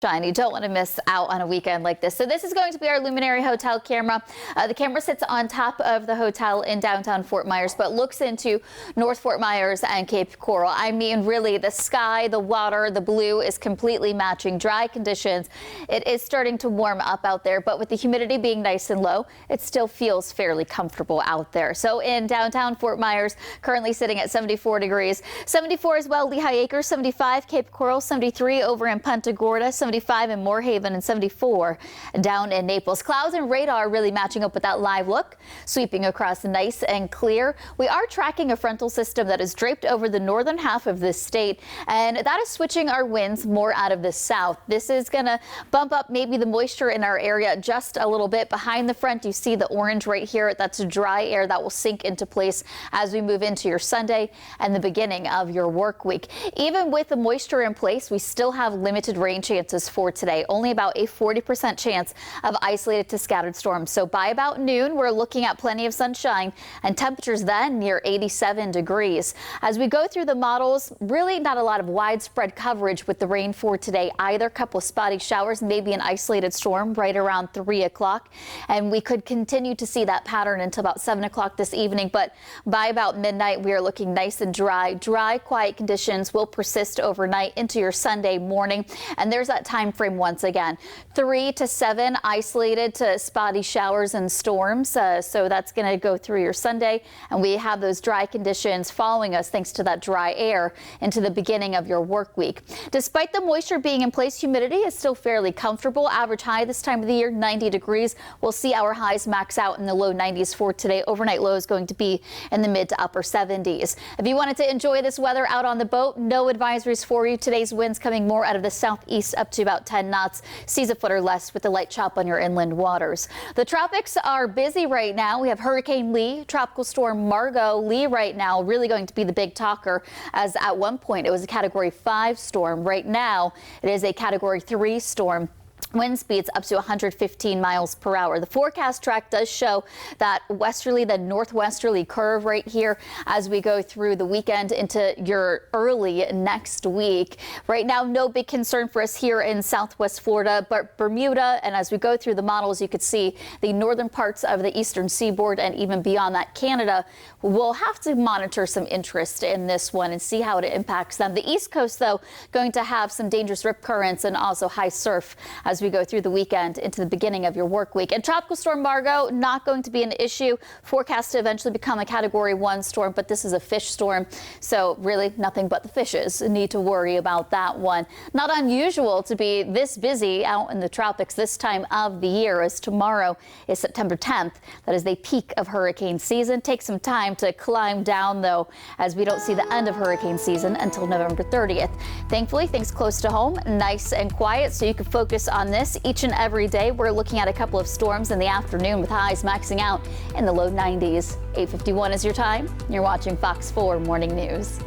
You don't want to miss out on a weekend like this. So this is going to be our Luminary Hotel camera. The camera sits on top of the hotel in downtown Fort Myers, but looks into North Fort Myers and Cape Coral. I mean, really, the sky, the water, the blue is completely matching. Dry conditions. It is starting to warm up out there, but with the humidity being nice and low, it still feels fairly comfortable out there. So in downtown Fort Myers, currently sitting at 74 degrees. 74 as well, Lehigh Acres, 75, Cape Coral, 73 over in Punta Gorda, 75 in Moorhaven, and 74 down in Naples. Clouds and radar really matching up with that live look, sweeping across nice and clear. We are tracking a frontal system that is draped over the northern half of this state, and that is switching our winds more out of the south. This is going to bump up maybe the moisture in our area just a little bit. Behind the front, you see the orange right here. That's dry air that will sink into place as we move into your Sunday and the beginning of your work week. Even with the moisture in place, we still have limited rain chances for today. Only about a 40% chance of isolated to scattered storms. So by about noon, we're looking at plenty of sunshine and temperatures then near 87 degrees. As we go through the models, really not a lot of widespread coverage with the rain for today either. A couple of spotty showers, maybe an isolated storm right around 3 o'clock. And we could continue to see that pattern until about 7 o'clock this evening. But by about midnight, we are looking nice and dry. Dry, quiet conditions will persist overnight into your Sunday morning. And there's that time frame once again, 3 to 7 isolated to spotty showers and storms. So that's going to go through your Sunday, and we have those dry conditions following us thanks to that dry air into the beginning of your work week. Despite the moisture being in place, humidity is still fairly comfortable. Average high this time of the year, 90 degrees. We'll see our highs max out in the low 90s for today. Overnight low is going to be in the mid to upper 70s. If you wanted to enjoy this weather out on the boat, no advisories for you. Today's winds coming more out of the southeast up to about 10 knots. Seas a foot or less with a light chop on your inland waters. The tropics are busy right now. We have Hurricane Lee, Tropical Storm Margot. Lee right now really going to be the big talker, as at one point it was a Category 5 storm. Right now it is a Category 3 storm. Wind speeds up to 115 miles per hour. The forecast track does show that westerly, the northwesterly curve right here as we go through the weekend into your early next week. Right now, no big concern for us here in Southwest Florida, but Bermuda, and as we go through the models, you could see the northern parts of the eastern seaboard and even beyond that, Canada. We'll have to monitor some interest in this one and see how it impacts them. The East Coast, though, going to have some dangerous rip currents and also high surf as we go through the weekend into the beginning of your work week. And Tropical Storm Margot, not going to be an issue. Forecast to eventually become a Category 1 storm, but this is a fish storm, so really nothing but the fishes need to worry about that one. Not unusual to be this busy out in the tropics this time of the year, as tomorrow is September 10th. That is the peak of hurricane season. Take some time to climb down, though, as we don't see the end of hurricane season until November 30th. Thankfully, things close to home, nice and quiet, so you can focus on this each and every day. We're looking at a couple of storms in the afternoon with highs maxing out in the low 90s. 8:51 is your time. You're watching Fox 4 Morning News.